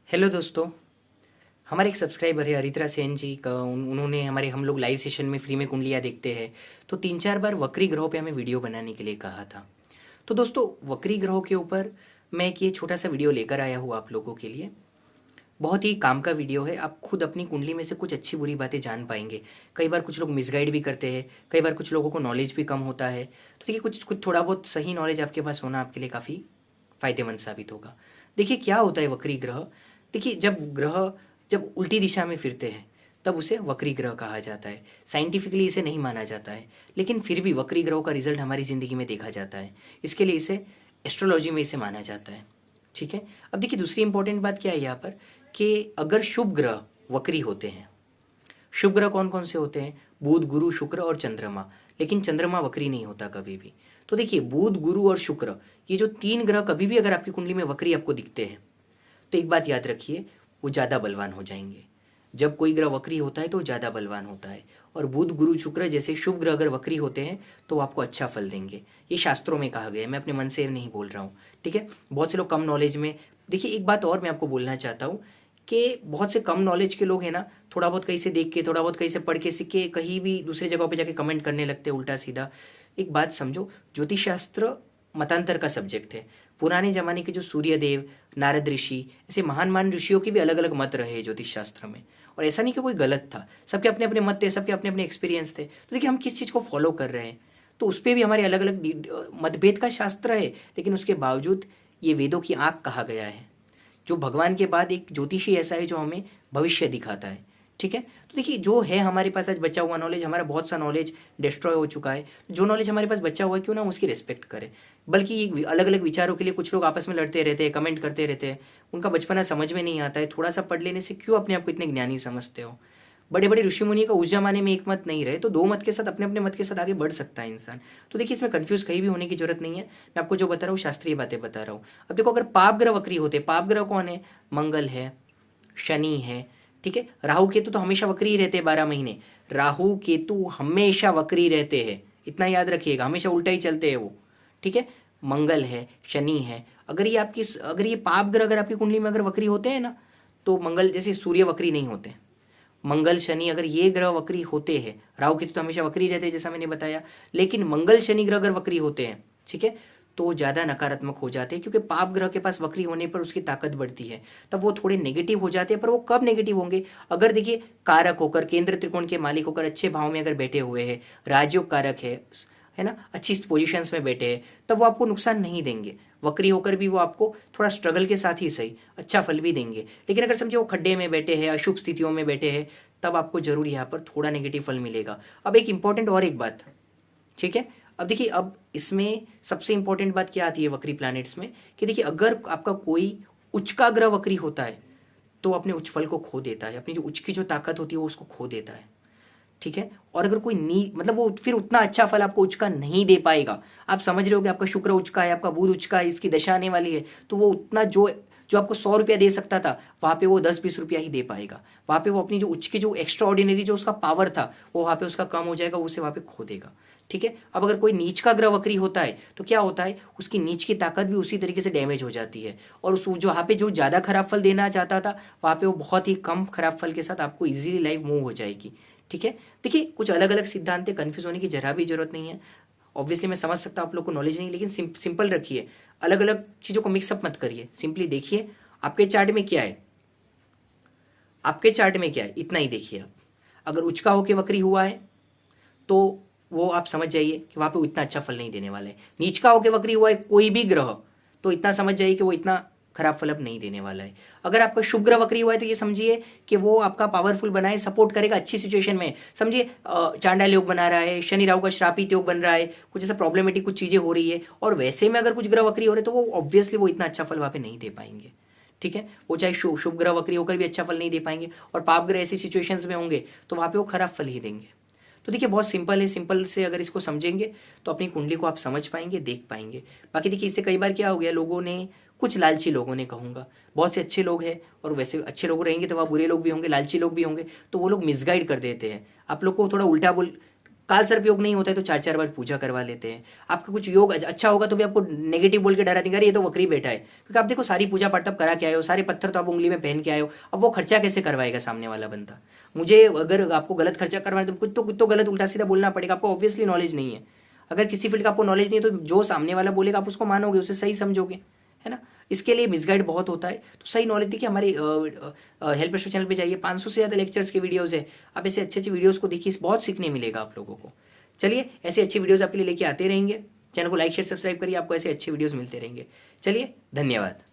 Hello दोस्तों। हमारे एक सब्सक्राइबर है अरित्रा सेन जी का उन्होंने हमारे हम लोग लाइव सेशन में फ्री में कुंडलियाँ देखते हैं तो 3-4 बार वक्री ग्रहों पे हमें वीडियो बनाने के लिए कहा था। तो दोस्तों वक्री ग्रहों के ऊपर मैं एक ये छोटा सा वीडियो लेकर आया हूँ आप लोगों के लिए। बहुत ही काम का वीडियो है। आप खुद अपनी कुंडली में से कुछ अच्छी बुरी बातें जान पाएंगे। कई बार कुछ लोग मिसगाइड भी करते हैं, कई बार कुछ लोगों को नॉलेज भी कम होता है। तो देखिए कुछ कुछ थोड़ा बहुत सही नॉलेज आपके पास होना आपके लिए काफ़ी फ़ायदेमंद साबित होगा। देखिए क्या होता है वक्री ग्रह। देखिए जब उल्टी दिशा में फिरते हैं तब उसे वक्री ग्रह कहा जाता है। साइंटिफिकली इसे नहीं माना जाता है, लेकिन फिर भी वक्री ग्रहों का रिजल्ट हमारी ज़िंदगी में देखा जाता है। इसके लिए इसे एस्ट्रोलॉजी में इसे माना जाता है। ठीक है। अब देखिए दूसरी इंपॉर्टेंट बात क्या है यहाँ पर कि अगर शुभ ग्रह वक्री होते हैं, शुभ ग्रह कौन कौन से होते हैं? बुध, गुरु, शुक्र और चंद्रमा। लेकिन चंद्रमा वक्री नहीं होता कभी भी। तो देखिए बुध, गुरु और शुक्र, ये जो तीन ग्रह कभी भी अगर आपकी कुंडली में वक्री आपको दिखते हैं तो एक बात याद रखिए, वो ज़्यादा बलवान हो जाएंगे। जब कोई ग्रह वक्री होता है तो ज़्यादा बलवान होता है। और बुध, गुरु, शुक्र जैसे शुभ ग्रह अगर वक्री होते हैं तो वो आपको अच्छा फल देंगे। ये शास्त्रों में कहा गया है, मैं अपने मन से नहीं बोल रहा हूँ। ठीक है। बहुत से लोग कम नॉलेज में, देखिए एक बात और मैं आपको बोलना चाहता हूँ कि बहुत से कम नॉलेज के लोग हैं ना, थोड़ा बहुत कहीं से देख के, थोड़ा बहुत कहीं से पढ़ के, सीख के कहीं भी दूसरी जगह पे जाके कमेंट करने लगते हैं उल्टा सीधा। एक बात समझो, ज्योतिष शास्त्र मतांतर का सब्जेक्ट है। पुराने जमाने के जो सूर्यदेव, नारद ऋषि, ऐसे महान महान ऋषियों के भी अलग अलग मत रहे ज्योतिष शास्त्र में। और ऐसा नहीं कि कोई गलत था, सबके अपने अपने मत थे, सबके अपने अपने एक्सपीरियंस थे। तो देखिए हम किस चीज़ को फॉलो कर रहे हैं, तो उस पर भी हमारे अलग अलग मतभेद का शास्त्र है। लेकिन उसके बावजूद ये वेदों की आंख कहा गया है। जो भगवान के बाद एक ज्योतिषी ऐसा है जो हमें भविष्य दिखाता है। ठीक है। तो देखिए जो है हमारे पास आज बचा हुआ नॉलेज, हमारा बहुत सा नॉलेज डिस्ट्रॉय हो चुका है। जो नॉलेज हमारे पास बचा हुआ है क्यों ना हम उसकी रिस्पेक्ट करें। बल्कि ये अलग अलग विचारों के लिए कुछ लोग आपस में लड़ते रहते हैं, कमेंट करते रहते हैं। उनका बचपना समझ में नहीं आता है। थोड़ा सा पढ़ लेने से क्यों अपने आप को इतने ज्ञानी समझते हो? बड़े बड़े ऋषि मुनि का उस जमाने में एक मत नहीं रहे तो दो मत के साथ, अपने अपने मत के साथ आगे बढ़ सकता है इंसान। तो देखिए इसमें कंफ्यूज कहीं भी होने की जरूरत नहीं है। मैं आपको जो बता रहा हूँ शास्त्रीय बातें बता रहा हूँ। अब देखो अगर पाप ग्रह वक्री होते, पाप ग्रह कौन है? मंगल है, शनि है। ठीक है। राहु केतु तो हमेशा वक्री ही रहते हैं 12 महीने। राहु केतु हमेशा वक्री रहते हैं, इतना याद रखिएगा, हमेशा उल्टा ही चलते हैं वो। ठीक है। मंगल है, शनि है। अगर ये पाप ग्रह अगर आपकी कुंडली में अगर वक्री होते हैं ना, तो मंगल जैसे सूर्य वक्री नहीं होते, मंगल शनि अगर ये ग्रह वक्री होते हैं, राहु केतु तो हमेशा वक्री रहते हैं जैसा मैंने बताया, लेकिन मंगल शनि ग्रह अगर वक्री होते हैं, ठीक है, तो ज़्यादा नकारात्मक हो जाते हैं। क्योंकि पाप ग्रह के पास वक्री होने पर उसकी ताकत बढ़ती है, तब वो थोड़े नेगेटिव हो जाते हैं। पर वो कब नेगेटिव होंगे? अगर देखिए कारक होकर, केंद्र त्रिकोण के मालिक होकर अच्छे भाव में अगर बैठे हुए हैं, राजयोग कारक है ना, अच्छी पोजीशंस में बैठे हैं, तब वो आपको नुकसान नहीं देंगे। वक्री होकर भी वो आपको थोड़ा स्ट्रगल के साथ ही सही अच्छा फल भी देंगे। लेकिन अगर समझे वो खड्डे में बैठे हैं, अशुभ स्थितियों में बैठे हैं, तब आपको जरूर यहाँ पर थोड़ा नेगेटिव फल मिलेगा। अब एक इंपॉर्टेंट और एक बात, ठीक है। अब देखिए अब इसमें सबसे इंपॉर्टेंट बात क्या आती है वक्री प्लैनेट्स में, कि देखिए अगर आपका कोई उच्च का ग्रह वक्री होता है तो अपने उच्च फल को खो देता है, अपनी जो उच्च की जो ताकत होती है वो उसको खो देता है। ठीक है। और अगर कोई नी मतलब वो फिर उतना अच्छा फल आपको उच्च का नहीं दे पाएगा। आप समझ रहे हो कि आपका शुक्र उच्च का है, आपका बुध उच्च का है, इसकी दशा आने वाली है, तो वो उतना जो जो आपको 100 रुपया दे सकता था, वहाँ पे वो 10-20 रुपया ही दे पाएगा। वहाँ पे वो अपनी जो उच्च की जो एक्स्ट्रा ऑर्डिनरी जो उसका पावर था वो वहाँ पे उसका कम हो जाएगा, वो उसे वहाँ पे खो देगा। ठीक है। अब अगर कोई नीच का ग्रह वक्री होता है तो क्या होता है, उसकी नीच की ताकत भी उसी तरीके से डैमेज हो जाती है। और उस जो वहाँ पे जो ज़्यादा खराब फल देना चाहता था, वहाँ पे वो बहुत ही कम खराब फल के साथ आपको इजीली लाइफ मूव हो जाएगी। ठीक है। देखिए कुछ अलग अलग सिद्धांत है, कन्फ्यूज होने की जरा भी जरूरत नहीं है। ऑब्वियसली मैं समझ सकता हूँ आप लोग को नॉलेज नहीं, लेकिन सिंपल रखिए, अलग अलग चीज़ों को मिक्सअप मत करिए। सिंपली देखिए आपके चार्ट में क्या है, आपके चार्ट में क्या है, इतना ही देखिए आप। अगर उच्च का होके वक्री हुआ है तो वो आप समझ जाइए कि वहाँ पे इतना अच्छा फल नहीं देने वाला है। नीच का होके वक्री हुआ है कोई भी ग्रह, तो इतना समझ जाइए कि वो इतना खराब फल अब नहीं देने वाला है। अगर आपका शुभ ग्रह वक्री हुआ है तो ये समझिए कि वो आपका पावरफुल बनाए, सपोर्ट करेगा अच्छी सिचुएशन में। समझिए चांडाल योग बना रहा है, शनि राहु का श्रापित योग बन रहा है, कुछ ऐसा प्रॉब्लमेटिक कुछ चीज़ें हो रही है, और वैसे में अगर कुछ ग्रह वक्री हो रहे तो वो ऑब्वियसली वो इतना अच्छा फल वहाँ पे नहीं दे पाएंगे। ठीक है। वो चाहे शुभ ग्रह वक्री होकर भी अच्छा फल नहीं दे पाएंगे, और पाप ग्रह ऐसी सिचुएशंस में होंगे तो वहाँ पे वो खराब फल ही देंगे। तो देखिए बहुत सिंपल है, सिंपल से अगर इसको समझेंगे तो अपनी कुंडली को आप समझ पाएंगे, देख पाएंगे। बाकी देखिए इससे कई बार क्या हो गया, लोगों ने, कुछ लालची लोगों ने कहूँगा, बहुत से अच्छे लोग हैं, और वैसे अच्छे लोग रहेंगे तो वहाँ बुरे लोग भी होंगे, लालची लोग भी होंगे, तो वो लोग मिसगाइड कर देते हैं आप लोग को, थोड़ा उल्टा बोल काल सर्प योग नहीं होता है तो 4-4 बार पूजा करवा लेते हैं। आपका कुछ योग अच्छा होगा तो भी आपको नेगेटिव बोल के डरा देंगे, अरे ये तो वक्री बैठा है, क्योंकि आप देखो सारी पूजा पाठ तब करा के आए हो, सारे पत्थर तो आप उंगली में पहन के आए हो, अब वो खर्चा कैसे करवाएगा सामने वाला बंदा। मुझे अगर आपको गलत खर्चा करवाना तो कुछ तो गलत उल्टा सीधा बोलना पड़ेगा, आपको ऑब्वियसली नॉलेज नहीं है। अगर किसी फील्ड का आपको नॉलेज नहीं है तो जो सामने वाला बोलेगा आप उसको मानोगे, उसे सही समझोगे, है ना। इसके लिए मिसगाइड बहुत होता है, तो सही नॉलेज देखिए हमारी हेल्प शो चैनल पे जाइए, 500 से ज़्यादा लेक्चर्स के वीडियोस है, आप ऐसे अच्छे अच्छे वीडियोस को देखिए, बहुत सीखने मिलेगा आप लोगों को। चलिए ऐसे अच्छी वीडियोस आपके लिए लेके आते रहेंगे, चैनल को लाइक शेयर सब्सक्राइब करिए, आपको ऐसे अच्छे वीडियोस मिलते रहेंगे। चलिए धन्यवाद।